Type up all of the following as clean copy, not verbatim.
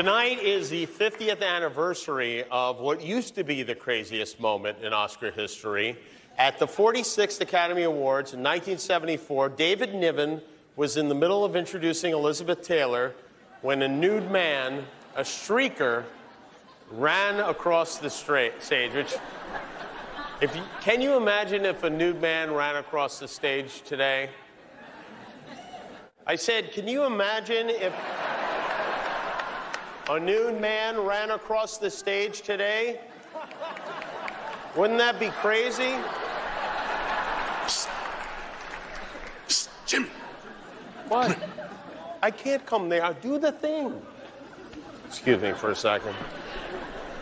Tonight is the 50th anniversary of what used to be the craziest moment in Oscar history. At the 46th Academy Awards in 1974, David Niven was in the middle of introducing Elizabeth Taylor when a nude man, a streaker, ran across the stage, which, can you imagine if a nude man ran across the stage today? I said, can you imagine if a nude man ran across the stage today? Wouldn't that be crazy? Psst. Psst, Jimmy. What? I can't come there. Do the thing. Excuse me for a second.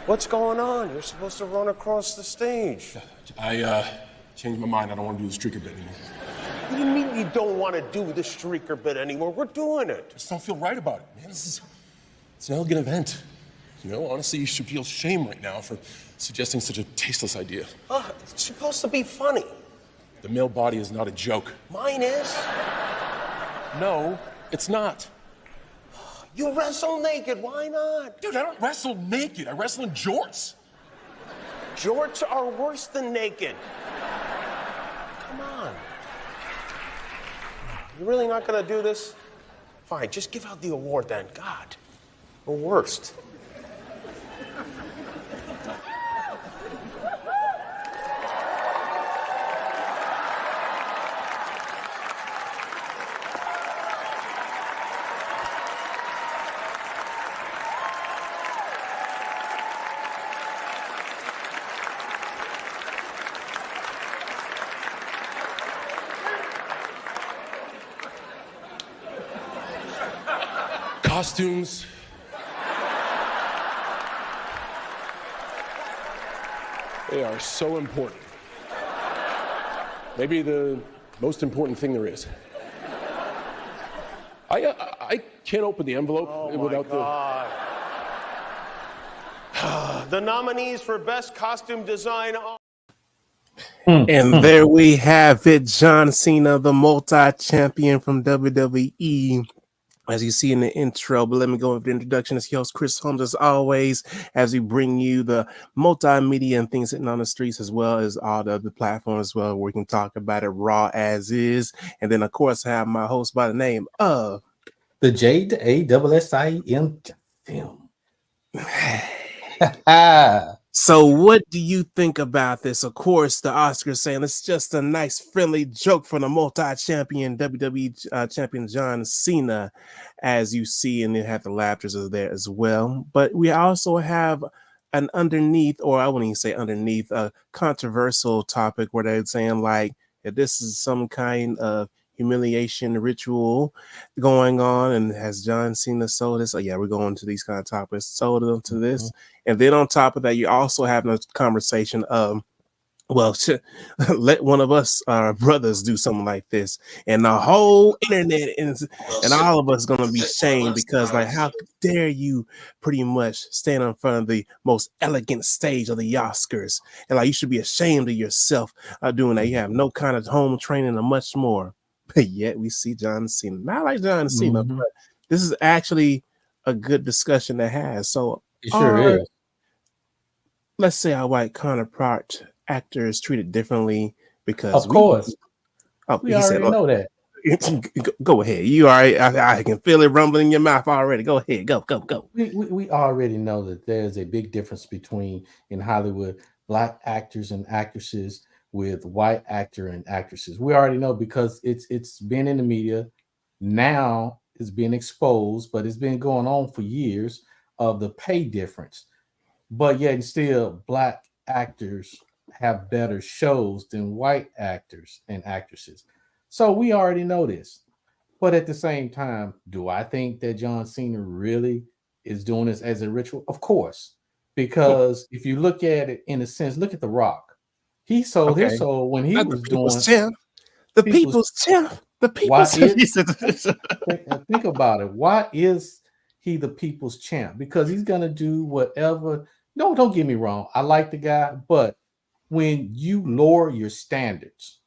What's going on? You're supposed to run across the stage. I changed my mind. I don't want to do the streaker bit anymore. What do you mean you don't want to do the streaker bit anymore? We're doing it. I just don't feel right about it, man. It's an elegant event. You know, honestly, you should feel shame right now for suggesting such a tasteless idea. It's supposed to be funny. The male body is not a joke. Mine is. No, it's not. You wrestle naked, why not? Dude, I don't wrestle naked. I wrestle in jorts. Jorts are worse than naked. Come on. You really not gonna do this? Fine, just give out the award then. God, the worst. Costumes. They are so important. Maybe the most important thing there is. I can't open the envelope without The nominees for Best Costume Design are... And there we have it, John Cena, the multi-champion from WWE. As you see in the intro, but let me go with the introduction. It's your host, Chris Holmes, as always, as we bring you the multimedia and things sitting on the streets, as well as all the other platforms as well, where we can talk about it raw as is. And then, of course, I have my host by the name of... the JASSIM film. So what do you think about this? Of course, the Oscars saying it's just a nice, friendly joke for the multi-champion WWE champion John Cena, as you see, and then have the laughters are there as well. But we also have an underneath, or I wouldn't even say underneath, a controversial topic where they're saying like if this is some kind of humiliation ritual going on, and has John Cena sold this? So yeah, we're going to these kind of topics, sold them to this. And then on top of that, you're also having a conversation of, well, let one of us brothers do something like this, and the whole internet and all of us gonna be shamed because like, how dare you pretty much stand in front of the most elegant stage of the Oscars, and like you should be ashamed of yourself doing that. You have no kind of home training and much more. But yet we see John Cena. Not like John Cena, but this is actually a good discussion to have. So it sure is. Let's say our white counterpart actors treated differently because of course we already know that. Go ahead. You already, I can feel it rumbling in your mouth already. Go ahead. Go. We already know that there's a big difference between in Hollywood black actors and actresses with white actor and actresses. We already know because it's been in the media. Now it's being exposed, but it's been going on for years of the pay difference. But yet still black actors have better shows than white actors and actresses. So we already know this. But at the same time, do I think that John Cena really is doing this as a ritual? Of course. Because if you look at it in a sense, look at The Rock. He sold his soul when he was doing the people's champ. The people's think about it. Why is he the people's champ? Because he's gonna do whatever. No, don't get me wrong. I like the guy, but when you lower your standards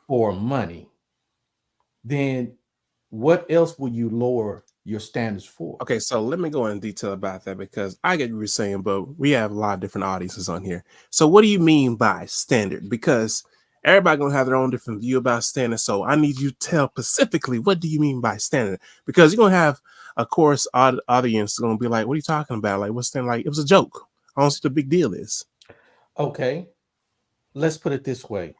for money, then what else will you lower your standards for. Okay, so let me go in detail about that because I get what you're saying, but we have a lot of different audiences on here. So what do you mean by standard? Because everybody gonna have their own different view about standard. So I need you to tell specifically what do you mean by standard? Because you're gonna have a course audience gonna be like, what are you talking about? Like what's standard? Like it was a joke. I don't see what the big deal is. Okay, let's put it this way.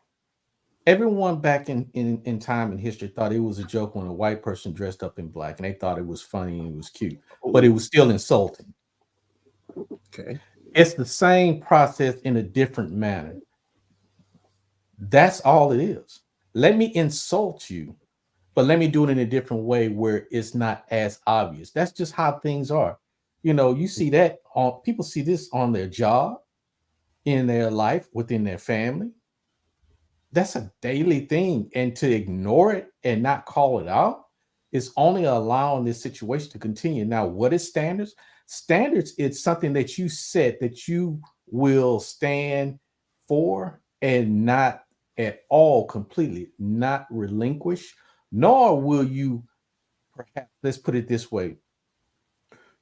Everyone back in time in history thought it was a joke when a white person dressed up in black, and they thought it was funny and it was cute, but it Ooh, was still insulting. okay. It's the same process in a different manner. That's all it is. Let me insult you, but let me do it in a different way where it's not as obvious. That's just how things are. You see that on people see this on their job, in their life, within their family. That's a daily thing. And to ignore it and not call it out is only allowing this situation to continue. Now, what is standards? Standards, it's something that you set that you will stand for and not at all completely not relinquish, nor will you perhaps, let's put it this way,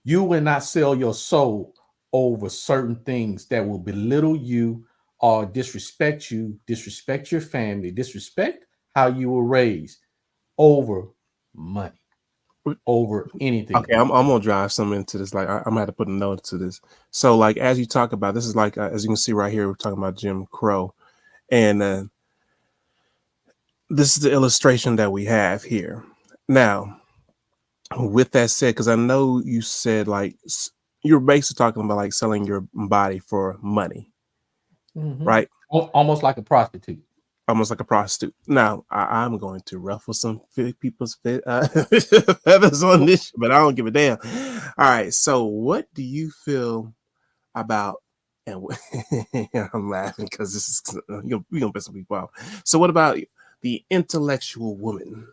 you will not sell your soul over certain things that will belittle you or disrespect you, disrespect your family, disrespect how you were raised over money, over anything. Okay, I'm gonna drive some into this. Like I'm gonna have to put a note to this. So like as you talk about this is like as you can see right here, we're talking about Jim Crow, and this is the illustration that we have here. Now, with that said, because I know you said like you're basically talking about like selling your body for money, Mhm. right? Almost like a prostitute. Almost like a prostitute. Now, I'm going to ruffle some people's feathers on this, but I don't give a damn. All right. So, what do you feel about? And I'm laughing because this is we're gonna piss some people off. So, what about the intellectual woman?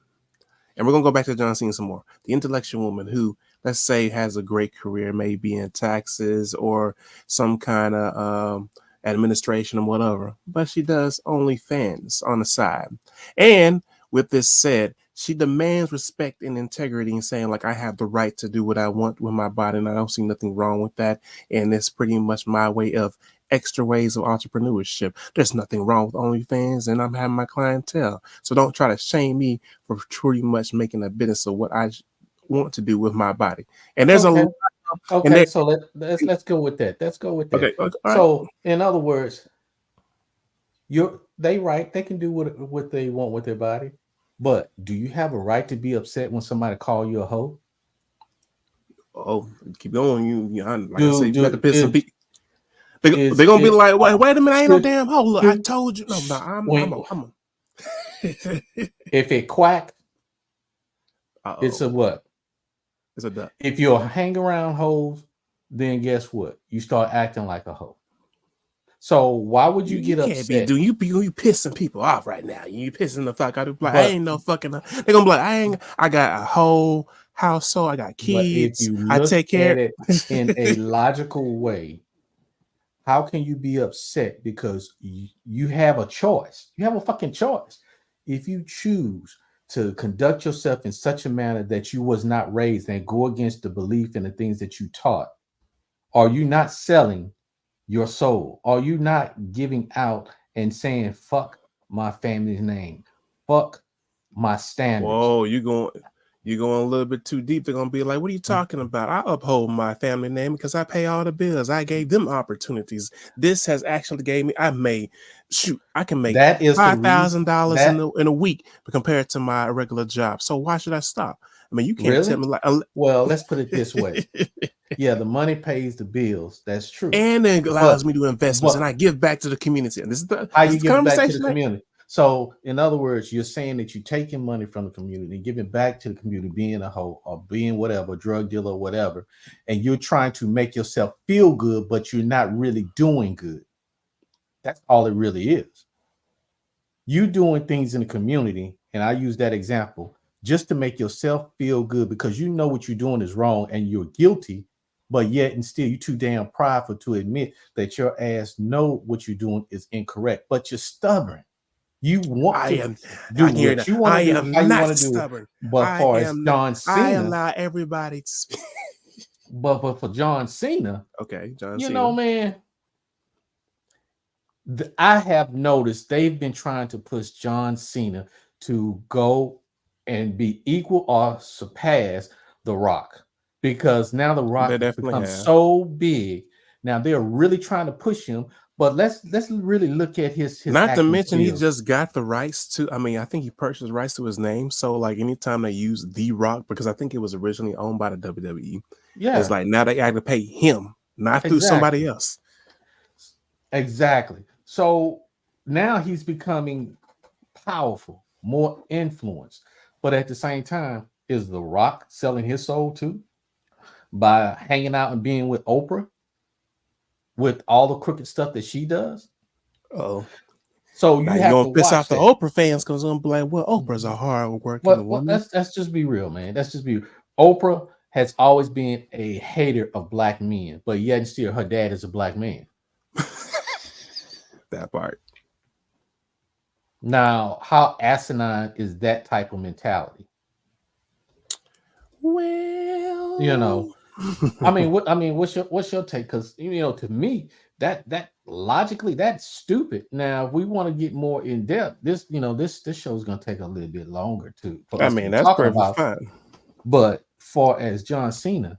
And we're gonna go back to John Cena some more. The intellectual woman who, let's say, has a great career, maybe in taxes or some kind of administration or whatever, but she does OnlyFans on the side. And with this said, she demands respect and integrity and saying, like, I have the right to do what I want with my body, and I don't see nothing wrong with that. And it's pretty much my way of extra ways of entrepreneurship. There's nothing wrong with OnlyFans, and I'm having my clientele. So don't try to shame me for pretty much making a business of what I want to do with my body. And there's Okay. and Okay. there, So let's go with that. Let's go with that. okay, all right. So in other words, they right. They can do what they want with their body. But do you have a right to be upset when somebody call you a hoe? Oh, keep going. Like I Do said, you got to do piss some is people. They're gonna be is like, wait a minute, I ain't no should damn hoe. Look, I should told you. No, when I'm a. if it quack, it's a Uh-oh. what? It's a duck. If you're hang around hoes, then guess what? You start acting like a hoe. So why would you You get can't be upset? doing you pissing people off right now. You pissing the fuck out of like I But ain't no fucking. They're gonna be like I got a whole household. I got if kids. you I look take at care. it in a logical way, how can you be upset because you have a choice? You have a fucking choice. If you choose to conduct yourself in such a manner that you was not raised and go against the belief and the things that you taught, are you not selling your soul? Are you not giving out and saying fuck my family's name? Fuck my standards. Whoa, you going a little bit too deep. They're gonna be like, "What are you talking about? I uphold my family name because I pay all the bills. I gave them opportunities. This has actually gave me. I can make That is the reason $5,000 that in a week compared to my regular job. So why should I stop? I mean, you can't tell really me like, well, let's put it this way. Yeah, the money pays the bills. That's true. and it But allows me to do investments, and but I give back to the community. And how this you is the give it back to the conversation. community? So, in other words, you're saying that you're taking money from the community, giving back to the community, being a hoe or being whatever, drug dealer or whatever, and you're trying to make yourself feel good, but you're not really doing good. That's all it really is. You doing things in the community, and I use that example just to make yourself feel good because you know what you're doing is wrong and you're guilty, but yet and still you're too damn prideful to admit that your ass know what you're doing is incorrect, but you're stubborn. You want I to am. do I can hear what that. you want I to do, am how you want not to do it. stubborn. But I for as am. John I Cena, allow everybody to speak. but for John Cena, Okay, John you Cena. know, man, I have noticed they've been trying to push John Cena to go and be equal or surpass The Rock because now The They Rock has definitely become have. so big. Now they're really trying to push him, but let's really look at his Not to acting mention, he skills. just got the rights to. I mean, I think he purchased rights to his name. So, like, anytime they use The Rock, because I think it was originally owned by the WWE, it's Yeah, like now they have to pay him, not through somebody exactly. else. Exactly. So now he's becoming powerful, more influence. But at the same time, is The Rock selling his soul too by hanging out and being with Oprah with all the crooked stuff that she does? Oh, So now you you're have gonna to piss watch off the that. Oprah fans because I'm like, well, Oprah's a hard working Well, woman. let's just be real, man. Let's just be. Oprah has always been a hater of black men, but yet and still her dad is a black man. That part. Now, how asinine is that type of mentality? You know, Well, what's your take? Because to me, that logically that's stupid. Now, if we want to get more in depth, this show is gonna take a little bit longer for I us to mean, be that's talking perfectly about. fine. But for as John Cena,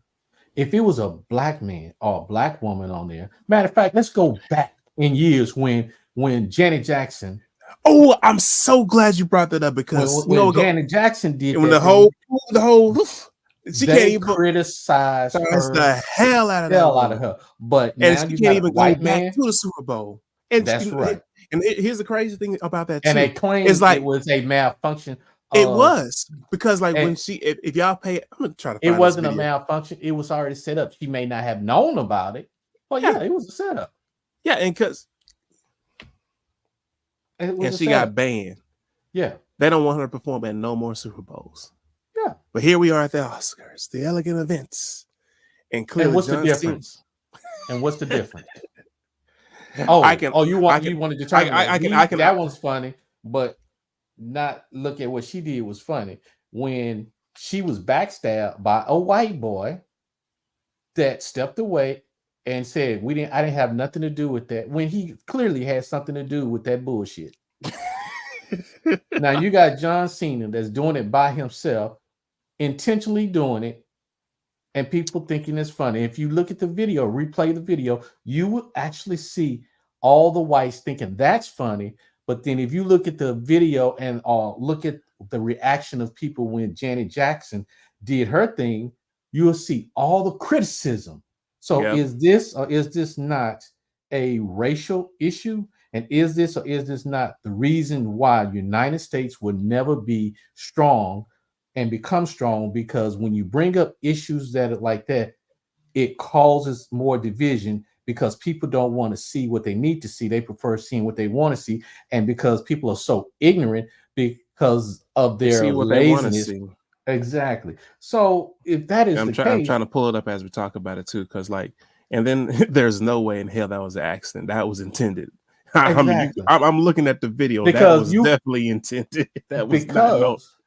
if it was a black man or a black woman on there, matter of fact, let's go back in years when Janet Jackson, Oh, I'm so glad you brought that up when because you know when what go Janet Jackson did when that thing, the whole she can't they even criticized touch her the hell out of that hell out of woman. her. But And now she you can't got a even go white back man. to the Super Bowl. And That's right. here's the crazy thing about that And they too. It's claimed it like was a malfunction it of was because like and when if y'all pay, I'm gonna try to it find this wasn't a video. malfunction, it was already set up. She may not have known about it, but Yeah, yeah, it was a setup. yeah, It was and a she setup. got banned. Yeah, They don't want her to perform at no more Super Bowls. yeah. But here we are at the Oscars, the elegant events, and And clearly what's the John Cena. difference? And what's the difference? I Oh, can, oh, you I want can, you want to determine that. I can. That one's funny, but not look at what she did was funny when she was backstabbed by a white boy that stepped away and said I didn't have nothing to do with that when he clearly had something to do with that bullshit. Now you got John Cena that's doing it by himself, intentionally doing it, and people thinking it's funny. If you look at the video, replay the video, you will actually see all the whites thinking that's funny. But then if you look at the video and look at the reaction of people when Janet Jackson did her thing, you'll see all the criticism. So Yep. is this or is this not a racial issue? And is this or is this not the reason why United States would never be strong and become strong? Because when you bring up issues that are like that, it causes more division because people don't want to see what they need to see. They prefer seeing what they want to see. And because people are so ignorant because of They their see what they want to laziness. see. Exactly. So if that is the I'm case, trying to pull it up as we talk about it too, because like, and then there's no way in hell that was an accident. That was intended. I mean, exactly. I'm looking at the video. That Because was definitely intended. That was not no. because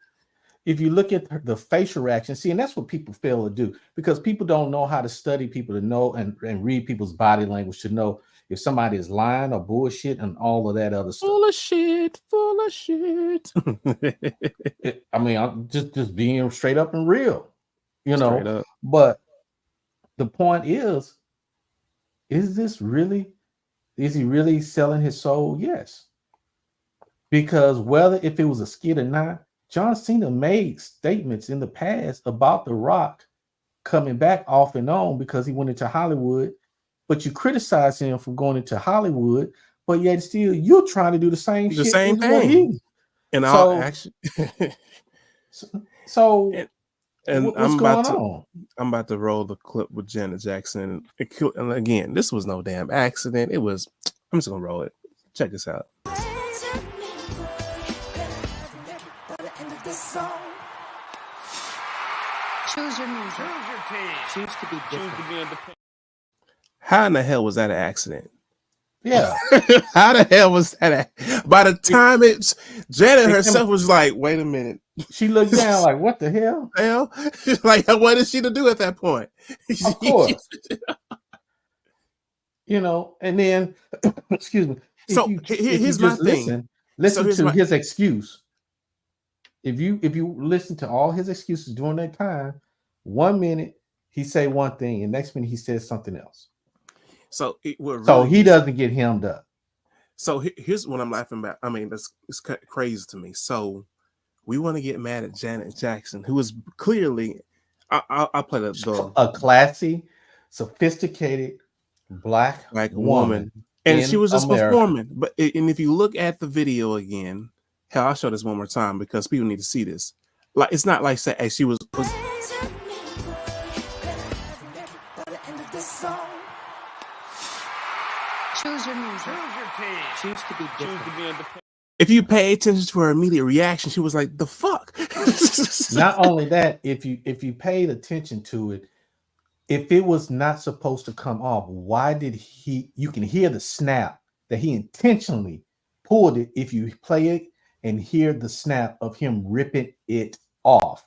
if you look at the facial reaction, see, and that's what people fail to do because people don't know how to study people to know and read people's body language to know if somebody is lying or bullshit and all of that other stuff. Full of shit. Full of shit. I'm just being straight up and real, Straight up. But the point is this really, is he really selling his soul? Yes. Because whether if it was a skit or not, John Cena made statements in the past about The Rock coming back off and on because he went into Hollywood. But you criticize him for going into Hollywood, but yet still you're trying to do the same The shit same as what thing. he. And I'll So, actually. so and what's going on? I'm about to roll the clip with Janet Jackson. And again, this was no damn accident. It was. I'm just gonna roll it. Check this out. Choose your music. Choose your team. Choose to be different. Choose to be independent. How in the hell was that an accident? Yeah. How the hell was that? By the time Janet It herself was like, wait a minute. She looked down like, what the hell? Hell? Like, what is she to do at that point? Of course. And then, excuse me, if So you here's my just thing. listen to his excuse. If you listen to all his excuses during that time, 1 minute he say one thing, and next minute he says something else. So what So really he doesn't get hemmed up. So here's what I'm laughing about. I mean, it's crazy to me. So we want to get mad at Janet Jackson, who is clearly, I'll play the A classy, sophisticated black like woman woman, and she in was just America. performing. And if you look at the video again, hell, I'll show this one more time because people need to see this. Like, it's not like say, hey, she was Choose your music. Choose to be different. if you pay attention to her immediate reaction, she was like, "The fuck." Not only that, if you paid attention to it, if it was not supposed to come off, why did you can hear the snap that he intentionally pulled it. If you play it and hear the snap of him ripping it off.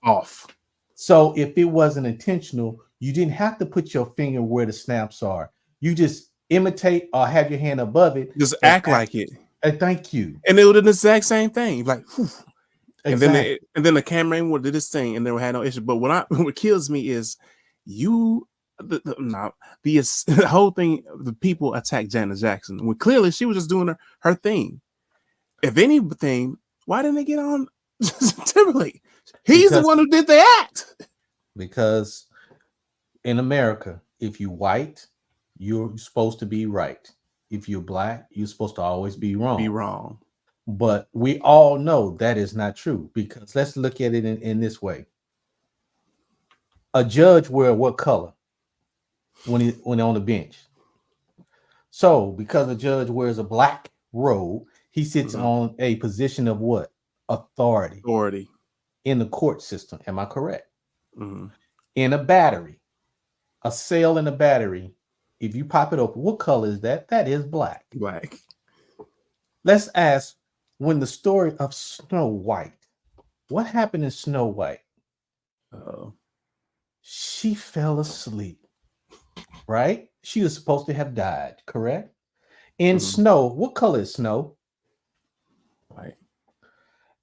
So if it wasn't intentional, you didn't have to put your finger where the snaps are. You just imitate or have your hand above it. Just act like it. And thank you. And they would do the exact same thing. Like, whew. Exactly. And then the cameraman would do this thing, and then we had no issue. But what kills me is the whole thing. The people attack Janet Jackson when clearly she was just doing her thing. If anything, why didn't they get on Timberlake? He's the one who did the act. Because in America, if you white, you're supposed to be right. If you're black, you're supposed to always be wrong. But we all know that is not true, because let's look at it in this way. A judge wear what color when on the bench? So because a judge wears a black robe, he sits on a position of what? Authority in the court system. Am I correct? In a battery, a cell in a battery, if you pop it open, what color is that? That is black. Let's ask, when the story of Snow White, what happened in Snow White? She fell asleep, right? She was supposed to have died, correct? In snow, what color is snow? White.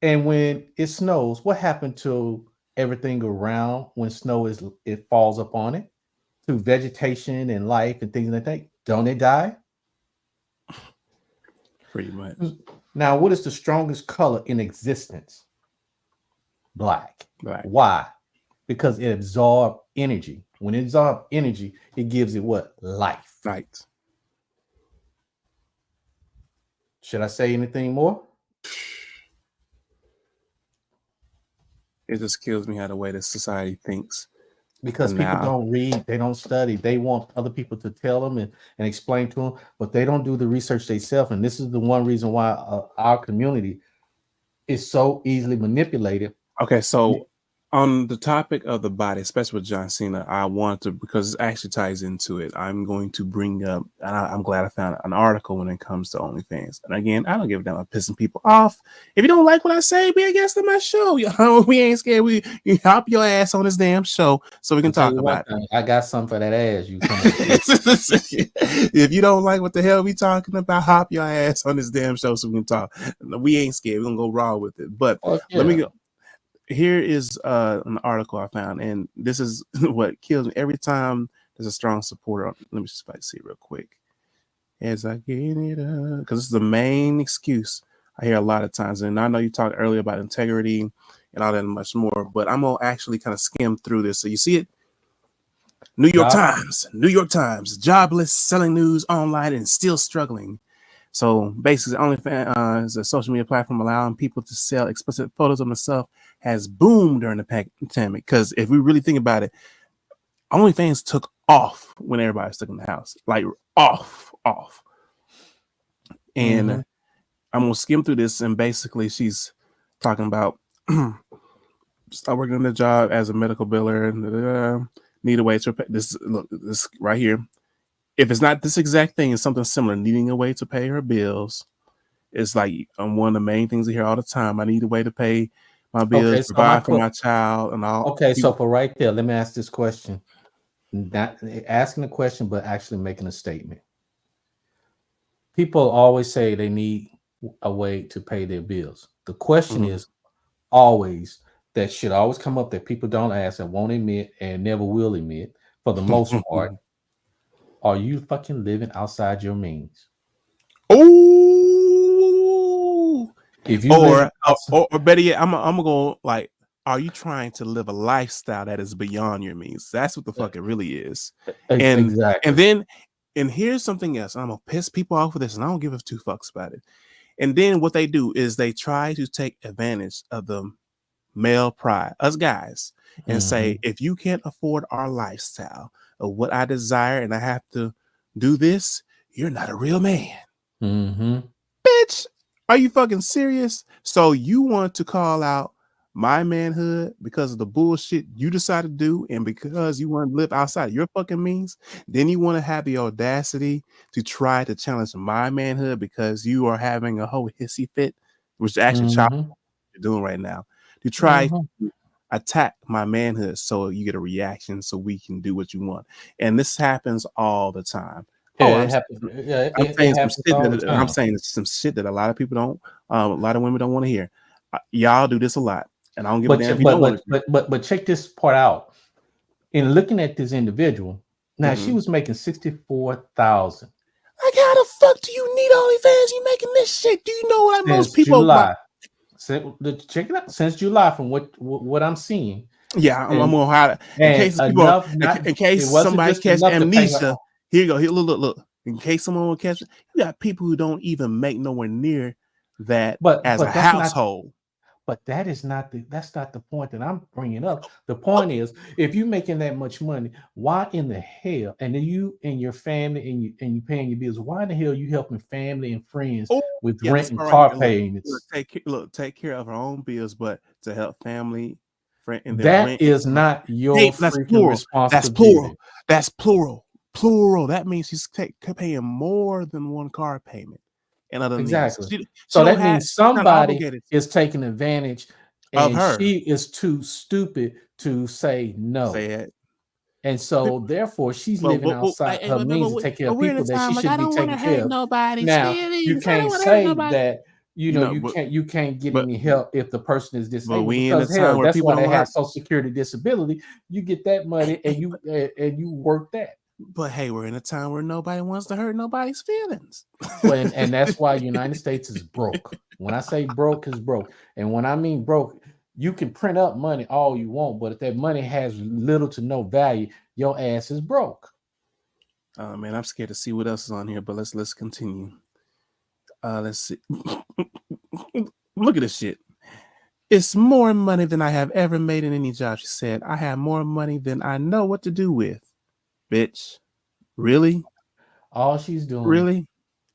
And when it snows, what happened to everything around when snow it falls upon it? Through vegetation and life and things like that. Don't it die? Pretty much. Now, what is the strongest color in existence? Black. Why? Because it absorbs energy. When it absorbs energy, it gives it what? Life. Right. Should I say anything more? It just kills me how the way this society thinks. Because people don't read, they don't study. They want other people to tell them and explain to them, but they don't do the research themselves. And this is the one reason why our community is so easily manipulated. Okay, so on the topic of the body, especially with John Cena, I want to, because it actually ties into it, I'm going to bring up, and I'm glad I found an article when it comes to OnlyFans. And again, I don't give a damn about pissing people off. If you don't like what I say, be a guest on my show. We ain't scared. You hop your ass on this damn show so we can talk about it. I got something for that ass. You come If you don't like what the hell we talking about, hop your ass on this damn show so we can talk. We ain't scared. We're going to go raw with it. But let me go. Here is an article I found, and this is what kills me every time there's a strong supporter. Let me just see it real quick as I get it up, because this is the main excuse I hear a lot of times. And I know you talked earlier about integrity and all that and much more, but I'm gonna actually kind of skim through this. So you see it? New York Times, jobless, selling news online and still struggling. So basically, OnlyFans is a social media platform allowing people to sell explicit photos of themselves has boomed during the pandemic. Because if we really think about it, OnlyFans took off when everybody was stuck in the house, like off. And I'm gonna skim through this, and basically, she's talking about start working on the job as a medical biller and need a way to this. Look, this right here. if it's not this exact thing, it's something similar, needing a way to pay her bills. It's like one of the main things I hear all the time. I need a way to pay my bills, Okay, so my provide for my child, and all. okay, so for right there, let me ask this question. Not asking a question, but actually making a statement. People always say they need a way to pay their bills. The question is always that should always come up that people don't ask and won't admit and never will admit for the most part. Are you fucking living outside your means? Oh, If you live outside, or better yet, I'm gonna go like, are you trying to live a lifestyle that is beyond your means? That's what the fuck it really is. And exactly. then here's something else. I'm gonna piss people off with this, and I don't give a two fucks about it. And then what they do is they try to take advantage of the male pride, us guys, and say, if you can't afford our lifestyle of what I desire, and I have to do this, you're not a real man. Bitch, are you fucking serious? So you want to call out my manhood because of the bullshit you decided to do, and because you want to live outside your fucking means? Then you want to have the audacity to try to challenge my manhood because you are having a whole hissy fit, which is actually child you're doing right now, to try to attack my manhood so you get a reaction so we can do what you want. And this happens all the time. Yeah, it happens. Yeah, it happens all the time. I'm saying some shit that a lot of people don't, a lot of women don't want to hear. Y'all do this a lot, and I don't give a damn if you don't want to. But check this part out. In looking at this individual, now she was making 64,000. Like, how the fuck do you need OnlyFans? You making this shit? Do you know what most people? July. Check it out. Since July, from what I'm seeing. Yeah, I'm gonna hide it. In case somebody catch amnesia. Here you go. Here, look. In case someone will catch it, you got people who don't even make nowhere near that as a household. But that's not the point that I'm bringing up. The point is, if you're making that much money, why in the hell, and then you and your family and you paying your bills, why in the hell are you helping family and friends with rent and car payments? Take care of our own bills, but to help family, friend, and that is not your freaking responsibility. That's plural. Plural. That means she's paying more than one car payment. And other exactly. So that means somebody is taking advantage of her. She is too stupid to say no. Say it. And so therefore she's living outside her means to take care of people that she should be taking care of. Now you can't say that you can't get any help if the person is disabled, because hell, that's why they have Social Security disability. You get that money and you work that. But hey, we're in a time where nobody wants to hurt nobody's feelings. And that's why the United States is broke. When I say broke, is broke. And when I mean broke, you can print up money all you want, but if that money has little to no value, your ass is broke. Man, I'm scared to see what else is on here, but let's continue. Let's see. Look at this shit. It's more money than I have ever made in any job, she said. I have more money than I know what to do with. Bitch, really? All she's doing, really?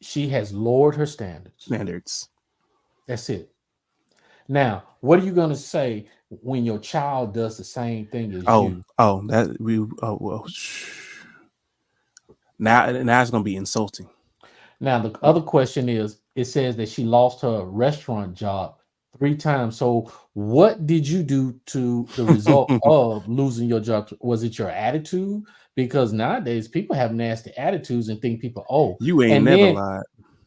She has lowered her standards. That's it. Now, what are you going to say when your child does the same thing as you? Now it's going to be insulting. Now, the other question is, it says that she lost her restaurant job 3 times. So what did you do to the result of losing your job? Was it your attitude? Because nowadays people have nasty attitudes and think people, you ain't never lied.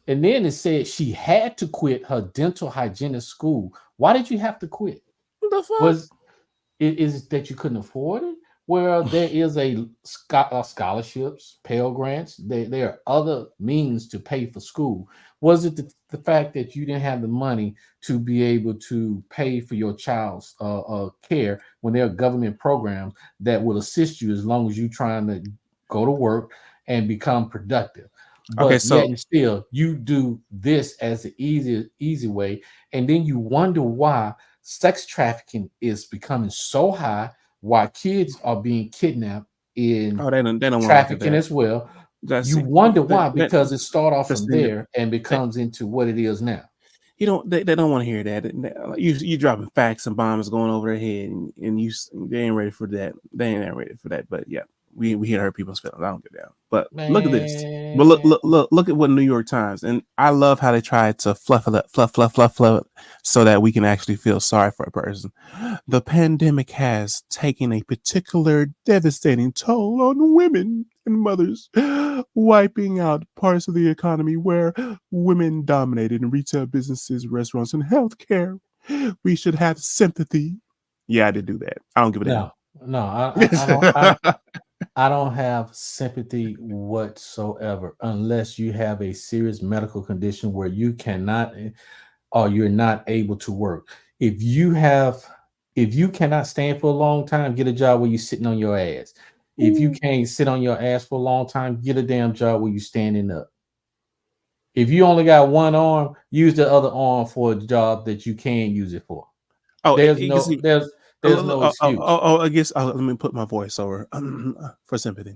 And then it said she had to quit her dental hygienist school. Why did you have to quit? What the fuck? Is it that you couldn't afford it? Well, there is scholarships, Pell Grants. There are other means to pay for school. Was it the fact that you didn't have the money to be able to pay for your child's care when there are government programs that will assist you as long as you're trying to go to work and become productive? But yet still, you do this as the easy way, and then you wonder why sex trafficking is becoming so high, why kids are being kidnapped in they don't trafficking as well. You wonder why, because it starts off from there and becomes into what it is now. They don't want to hear that. You dropping facts and bombs going over their head, and they ain't ready for that. They ain't ready for that. But yeah, we here to hurt people's feelings. I don't give a damn. But look at this. But Man. look at what New York Times, and I love how they try to fluff it, so that we can actually feel sorry for a person. The pandemic has taken a particular devastating toll on women and mothers, wiping out parts of the economy where women dominated in retail businesses, restaurants, and healthcare. We should have sympathy. Yeah, I did do that. I don't give a damn. No, I don't have sympathy whatsoever unless you have a serious medical condition where you cannot or you're not able to work. If you cannot stand for a long time, get a job where you're sitting on your ass. If you can't sit on your ass for a long time, get a damn job where you're standing up. If you only got one arm, use the other arm for a job that you can use it for. Oh, There's you can no see. there's no excuse. I guess let me put my voice over for sympathy.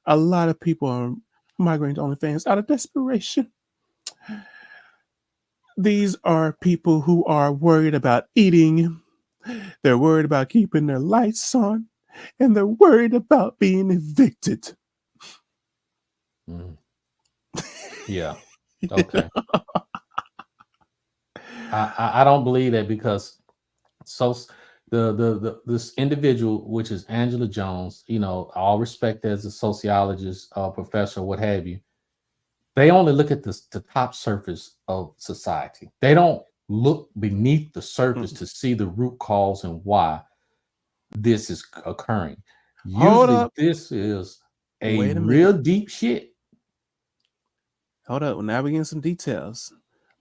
A lot of people are migrating to OnlyFans out of desperation. These are people who are worried about eating. They're worried about keeping their lights on, and they're worried about being evicted. Mm. Yeah. Okay. I don't believe that because this individual, which is Angela Jones, all respect as a sociologist, professor, what have you, they only look at the top surface of society. They don't look beneath the surface to see the root cause and why this is occurring. Hold Usually, up. this is a Wait a real minute. deep shit. Hold up. Now we're getting some details.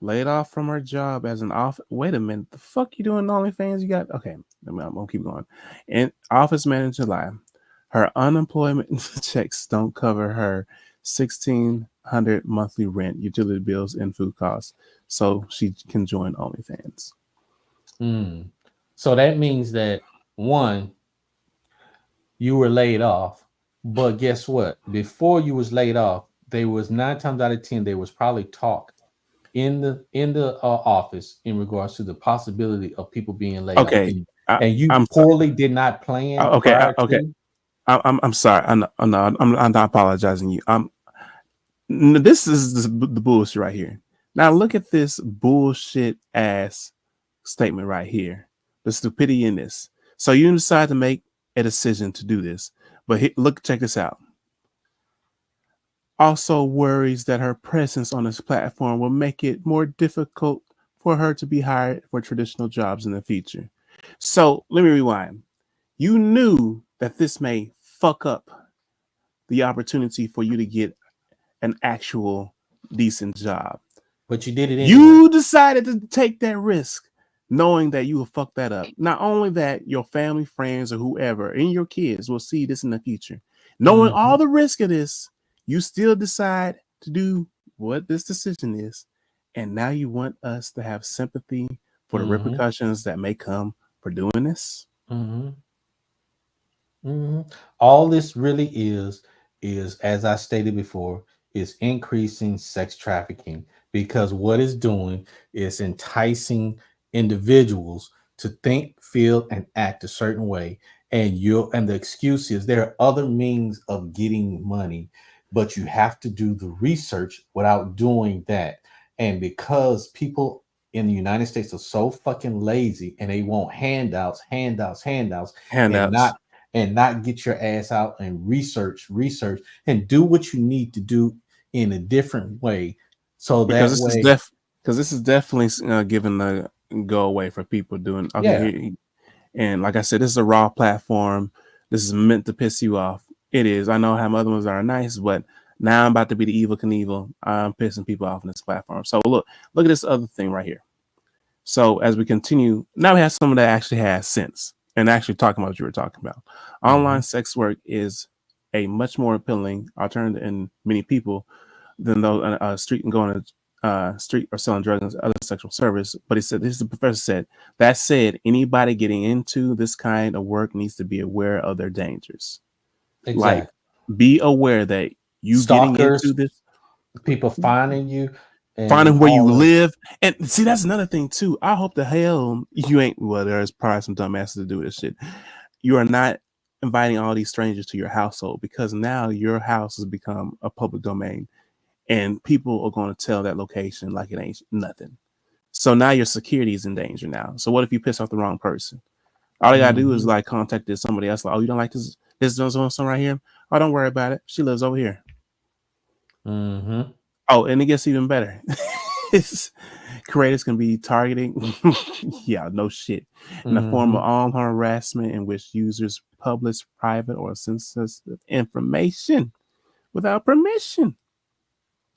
Laid off from her job as an office. Wait a minute. The fuck you doing OnlyFans? You got okay. I'm gonna keep going. And office manager July. Her unemployment checks don't cover her $1,600 monthly rent, utility bills, and food costs, so she can join OnlyFans. So that means that one, you were laid off, but guess what? Before you was laid off, there was 9 times out of 10 there was probably talk in the office in regards to the possibility of people being laid off, Okay, and you I'm poorly did not plan okay. prior Okay, to. I'm sorry. I'm not apologizing. You. This is the bullshit right here. Now look at this bullshit ass statement right here. The stupidity in this. So you decide to make a decision to do this, but check this out. Also worries that her presence on this platform will make it more difficult for her to be hired for traditional jobs in the future. So let me rewind. You knew that this may fuck up the opportunity for you to get an actual decent job. But you did it anyway. You decided to take that risk, knowing that you will fuck that up. Not only that, your family, friends, or whoever, and your kids will see this in the future. Knowing all the risk of this, you still decide to do what this decision is. And now you want us to have sympathy for the repercussions that may come for doing this. All this really is, as I stated before, is increasing sex trafficking, because what it's doing is enticing individuals to think, feel, and act a certain way. And the excuse is there are other means of getting money, but you have to do the research without doing that. And because people in the United States are so fucking lazy and they want handouts, and not get your ass out and research and do what you need to do in a different way, so Because that way. this is definitely giving the go away for people doing okay. Yeah. And like I said, this is a raw platform. This is meant to piss you off. It is. I know how other ones are nice, but now I'm about to be the evil Knievel. I'm pissing people off on this platform. So look at this other thing right here. So as we continue, now we have someone that actually has sense and actually talking about what you were talking about. Online sex work is a much more appealing alternative in many people than those street and going to street or selling drugs and other sexual service. But he said, this is the professor said, that said, anybody getting into this kind of work needs to be aware of their dangers. Exactly. Like, be aware that you Stalkers, getting into this, people finding you, and finding where you all that. live. And see, that's another thing too. I hope the hell you ain't, well, there's probably some dumbasses to do this shit. You are not inviting all these strangers to your household because now your house has become a public domain and people are going to tell that location like it ain't nothing. So now your security is in danger now. So what if you piss off the wrong person? All they gotta do is like contact somebody else. Like, oh, you don't like this so right here? Oh, don't worry about it. She lives over here. Mm-hmm. Oh, and it gets even better. Creators can be targeting, yeah, no shit, in the form of armed harassment in which users publish private or sensitive information without permission.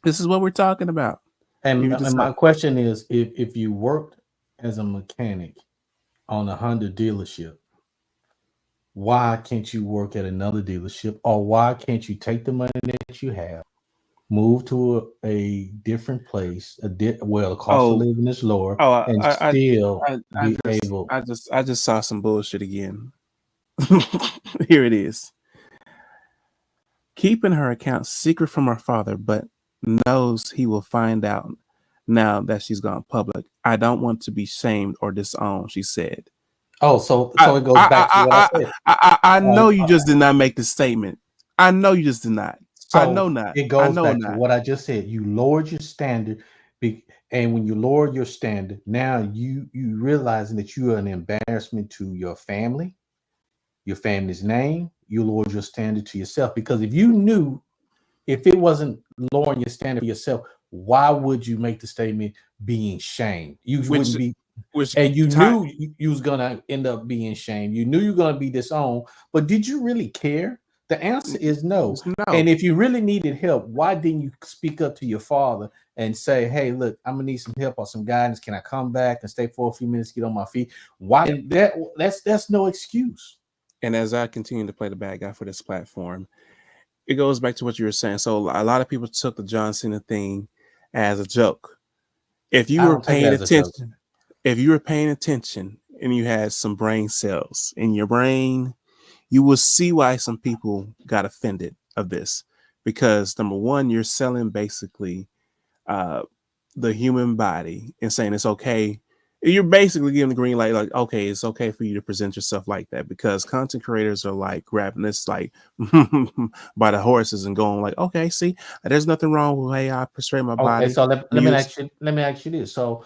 This is what we're talking about. And, You just and my question is, if you worked as a mechanic on a Honda dealership, why can't you work at another dealership, or why can't you take the money that you have, move to a different place, where the cost of living is lower, and still be able? I just saw some bullshit again. Here it is. Keeping her account secret from her father, but knows he will find out now that she's gone public. I don't want to be shamed or disowned, she said. Oh, so it goes back to what I said. I know you just did not make the statement. I know you just did not. I know not. It goes back to what I just said. You lowered your standard, and when you lower your standard, now you realizing that you are an embarrassment to your family, your family's name. You lowered your standard to yourself, because if you knew, if it wasn't lowering your standard for yourself, why would you make the statement being shamed? You wouldn't be. And you knew you was gonna end up being shamed. You knew you were gonna be disowned, but did you really care? The answer is no. And if you really needed help, why didn't you speak up to your father and say, "Hey, look, I'm gonna need some help or some guidance. Can I come back and stay for a few minutes, get on my feet?" Why? And that's no excuse. And as I continue to play the bad guy for this platform, it goes back to what you were saying. So a lot of people took the John Cena thing as a joke. If you were paying attention. If you were paying attention and you had some brain cells in your brain, you will see why some people got offended of this. Because number one, you're selling basically the human body and saying it's okay. You're basically giving the green light, like, okay, it's okay for you to present yourself like that, because content creators are like grabbing this like by the horses and going like, okay, see, there's nothing wrong with hey, I portray my body. So let me ask you this. So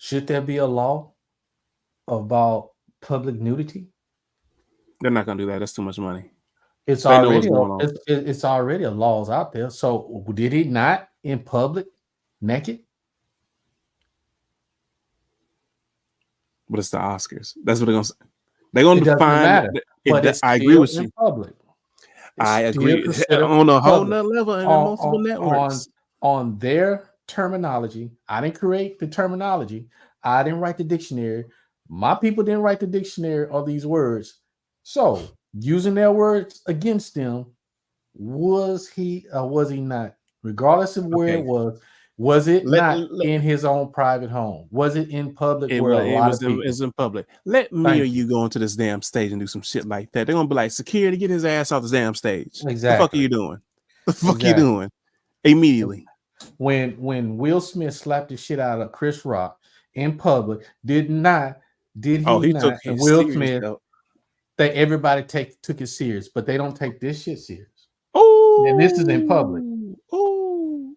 should there be a law about public nudity? They're not gonna do that. That's too much money. It's already a laws out there. So did he not in public naked? But it's the Oscars. That's what they're gonna say. They're gonna define. I agree with you. Public. I agree on a whole nother level and multiple networks. On their terminology, I didn't create the terminology. I didn't write the dictionary. My people didn't write the dictionary of these words. So using their words against them, was he or was he not? Regardless of where it was it not in his own private home? Was it in public? It was in public. Let me or you go into this damn stage and do some shit like that. They're gonna be like, security, get his ass off this damn stage. Exactly. The fuck are you doing? The fuck you doing? Immediately. When Will Smith slapped the shit out of Chris Rock in public, did he not? And Will Smith, everybody took it serious, but they don't take this shit serious. Oh, and this is in public. Oh,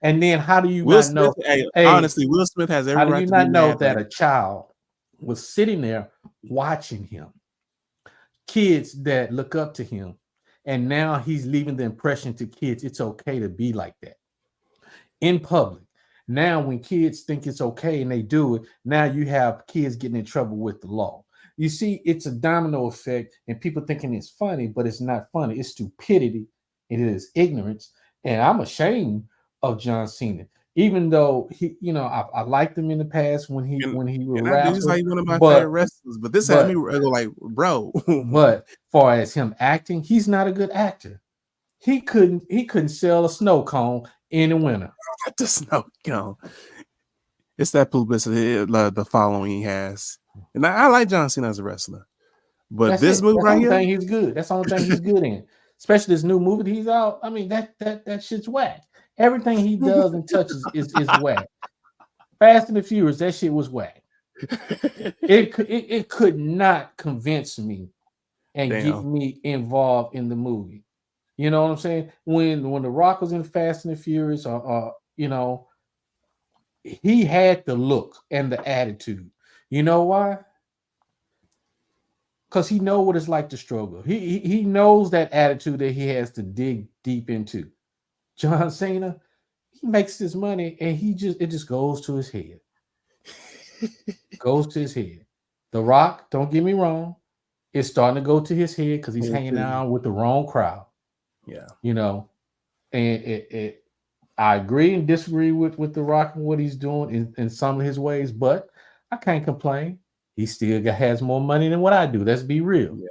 and then how do you Will not Smith, know? Honestly, Will Smith has every right to be mad. How do you not know that a child was sitting there watching him? Kids that look up to him, and now he's leaving the impression to kids it's okay to be like that in public. Now, when kids think it's okay and they do it, now you have kids getting in trouble with the law. You see, it's a domino effect, and people thinking it's funny, but it's not funny. It's stupidity, and it is ignorance. And I'm ashamed of John Cena, even though he, I liked him in the past when he was wrestling. He's like one of my favorite wrestlers, but this had me go like, bro. But far as him acting, he's not a good actor. He couldn't sell a snow cone in the winter. The snow cone. It's that publicity, the following he has. And I like John Cena as a wrestler. But this movie right here, he's good. That's the only thing he's good in. Especially this new movie that he's out. I mean, that shit's whack. Everything he does and touches is whack. Fast and the Furious, that shit was whack. It could not convince me and get Damn. me involved in the movie. You know what I'm saying? When The Rock was in Fast and the Furious, or he had the look and the attitude. You know why? Because he know what it's like to struggle. He knows that attitude that he has to dig deep into. John Cena, he makes his money and it just goes to his head. Goes to his head. The Rock, don't get me wrong, it's starting to go to his head because he's hanging out with the wrong crowd. Yeah. You know, and I agree and disagree with The Rock and what he's doing in some of his ways, but I can't complain. He still has more money than what I do. Let's be real. Yeah.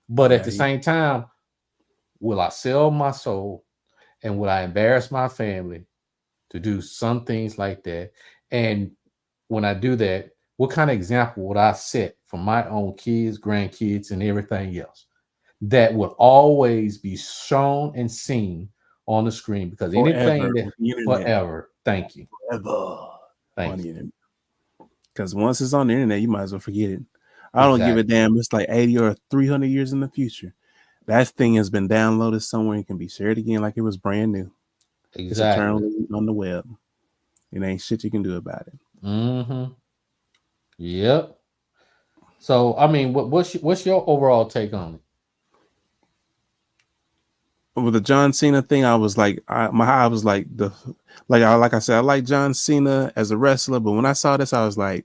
But at Yeah. the same time, will I sell my soul and will I embarrass my family to do some things like that? And when I do that, what kind of example would I set for my own kids, grandkids, and everything else that would always be shown and seen on the screen? Because anything Forever that on the internet. forever, thank you. Forever on Thank the you. internet. Because once it's on the internet, you might as well forget it. I don't give a Exactly. damn. It's like 80 or 300 years in the future. That thing has been downloaded somewhere and can be shared again like it was brand new. It's Exactly. eternally on the web. It ain't shit you can do about it. Mm-hmm. Yep. So I mean, what's your overall take on it? With the John Cena thing, I was like, I was like like I said, I like John Cena as a wrestler, but when I saw this, I was like,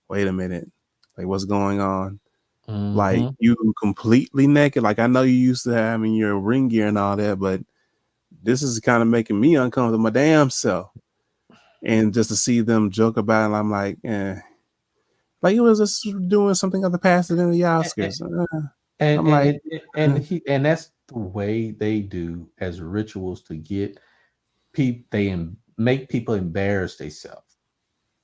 wait a minute, like what's going on? Like Mm-hmm. you completely naked. Like I know you used to having your ring gear and all that, but this is kind of making me uncomfortable my damn self. And just to see them joke about it, I'm like, like it was just doing something of the past than the Oscars. And I'm like, and that's the way they do as rituals to get people. Make people embarrass themselves.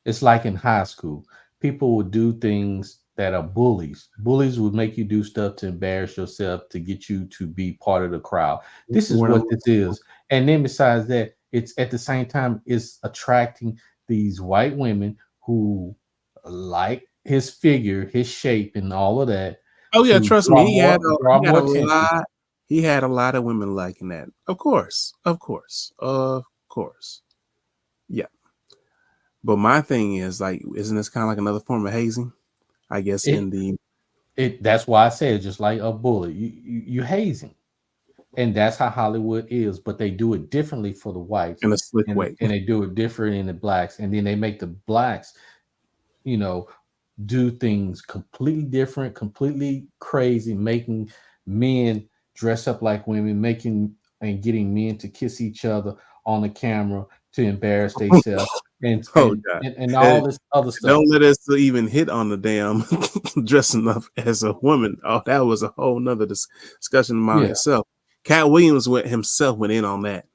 It's like in high school, people would do things that are bullies. Bullies would make you do stuff to embarrass yourself to get you to be part of the crowd. This is when what I'm this is. And then besides that, it's at the same time it's attracting these white women who like his figure, his shape, and all of that oh yeah, to trust me, draw he had more a attention. lot. He had a lot of women liking that. Of course, of course, of course. Yeah. But my thing is like, isn't this kind of like another form of hazing? I guess It in the that's why I said just like a bully, you hazing. And that's how Hollywood is, but they do it differently for the whites, in a slick and way. they do it different in the blacks, and then they make the blacks, you know, do things completely different, completely crazy, making men dress up like women, making and getting men to kiss each other on the camera to embarrass themselves, and Oh and, god. and all And this other stuff. don't let us even hit on the damn dressing up as a woman. Oh, that was a whole nother discussion among Yeah, itself. Cat Williams himself went in on that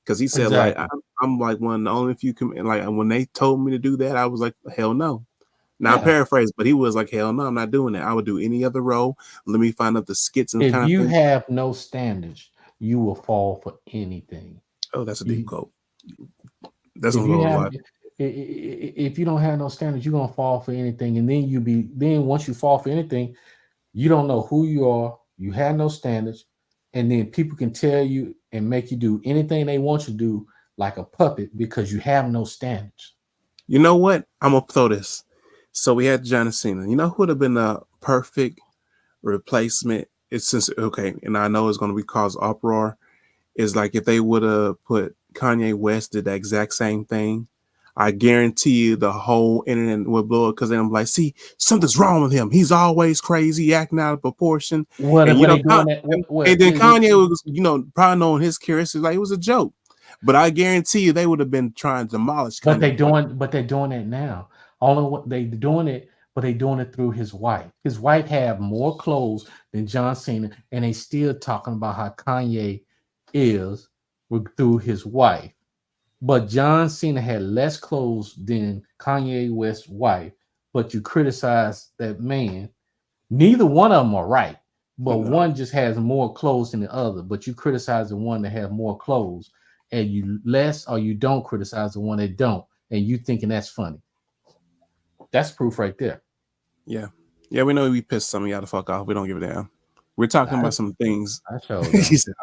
because he said like exactly. I'm like one of the only few like when they told me to do that, I was like hell no. Now I'm Yeah. paraphrasing, but he was like hell no, I'm not doing that. I would do any other role. Let me find out the skits and If kind of you thing. have no standards, you will fall for anything. Oh, that's a deep You, quote. That's if gonna you go a have lot. if you don't have no standards, you're gonna fall for anything. And then once you fall for anything, you don't know who you are, you have no standards, and then people can tell you and make you do anything they want you to do like a puppet because you have no standards. You know what? I'm gonna throw this. So we had John Cena. You know who would have been a perfect replacement? It's since okay, and I know it's gonna be cause uproar. Is like if they would have put Kanye West did the exact same thing. I guarantee you the whole internet would blow it because then I'm like, see, something's wrong with him. He's always crazy, acting out of proportion. What And what you know, they doing that? and then Kanye was, you know, probably knowing his character, like it was a joke. But I guarantee you they would have been trying to demolish Kanye for it. But they're doing it now. Only what they doing it, but they doing it through his wife. His wife have more clothes than John Cena, and they still talking about how Kanye is through his wife. But John Cena had less clothes than Kanye West's wife. But you criticize that man. Neither one of them are right, but No. one just has more clothes than the other. But you criticize the one that has more clothes, and you less or you don't criticize the one that don't, and you thinking that's funny. That's proof right there. Yeah. Yeah, we know we pissed some of y'all the fuck off. We don't give a damn. We're talking about some things I showed he said,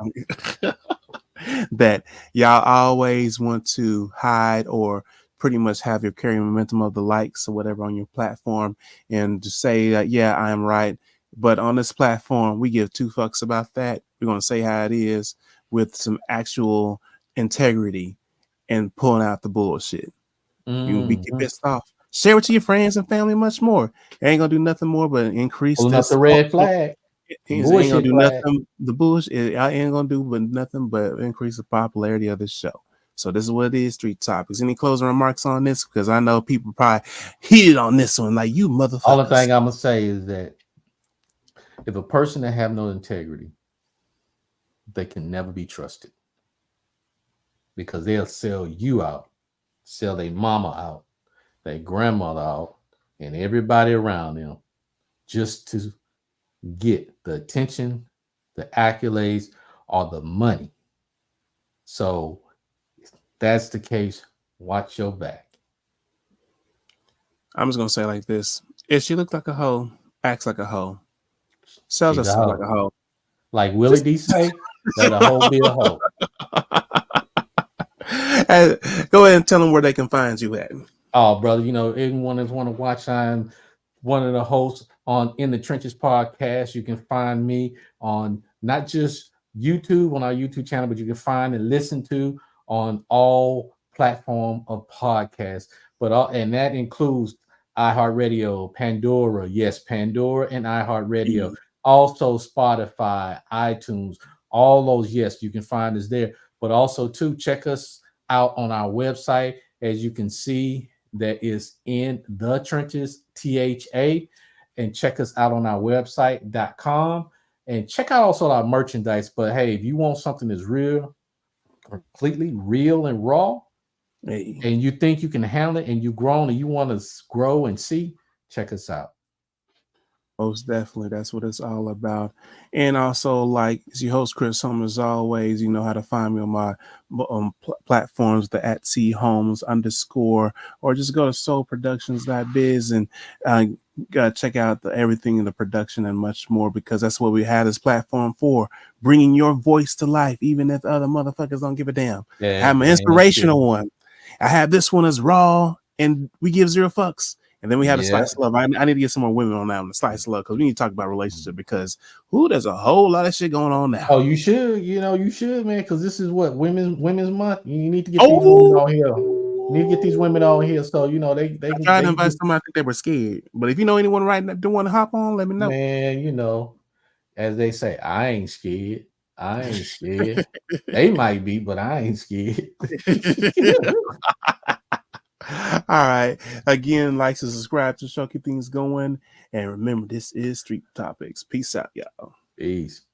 that y'all always want to hide or pretty much have your carrying momentum of the likes or whatever on your platform and to say that, yeah, I am right. But on this platform, we give two fucks about that. We're going to say how it is with some actual integrity and pulling out the bullshit. You we get pissed off. Share it to your friends and family much more. It ain't gonna do nothing more but increase pulling up this the red flag. It ain't Bullshit gonna do flag. nothing. The bullshit it ain't gonna do but nothing but increase the popularity of this show. So this is what it is, Street Topics. Any closing remarks on this? Because I know people probably heated on this one, like you motherfuckers. All the thing I'm gonna say is that if a person that have no integrity, they can never be trusted because they'll sell you out, sell their mama out, their grandmother out, and everybody around them just to get the attention, the accolades, or the money. So if that's the case, watch your back. I'm just gonna say like this: if she looks like a hoe, acts like a hoe, sells She's a herself hoe. like a hoe, Like Willie D say, let a hoe be a hoe. go ahead and tell them where they can find you at. Oh, brother, you know, anyone that want to watch, I'm one of the hosts on In the Trenches podcast. You can find me on not just YouTube, on our YouTube channel, but you can find and listen to on all platform of podcasts. And that includes iHeartRadio, Pandora, yes, Pandora and iHeartRadio. Also Spotify, iTunes, all those, yes, you can find us there. But also, too, check us out on our website. As you can see, that is In the Trenches, THA. And check us out on our website.com. And check out also our merchandise. But hey, if you want something that's real, completely real and raw, and you think you can handle it and you've grown and you want to grow and see, check us out. Most definitely. That's what it's all about. And also, like, as your host, Chris Holmes, as always, you know how to find me on my platforms, the @CHolmes_, or just go to soulproductions.biz and check out everything in the production and much more, because that's what we had this platform for, bringing your voice to life, even if other motherfuckers don't give a damn. Yeah, I have an inspirational one. I have this one as raw, and we give zero fucks. And then we had a slice of love. I need to get some more women on that one, the slice of love, because we need to talk about relationship, because there's a whole lot of shit going on now. Oh, you should, you should, man, because this is what women's month. You need to get these women on here. You need to get these women on here, so they can try to invite somebody. I think they were scared, but if you know anyone right now don't want to hop on, let me know. Man, as they say, I ain't scared. I ain't scared. They might be, but I ain't scared. All right. Again, like and subscribe to show, keep things going. And remember, this is Street Topics. Peace out, y'all. Peace.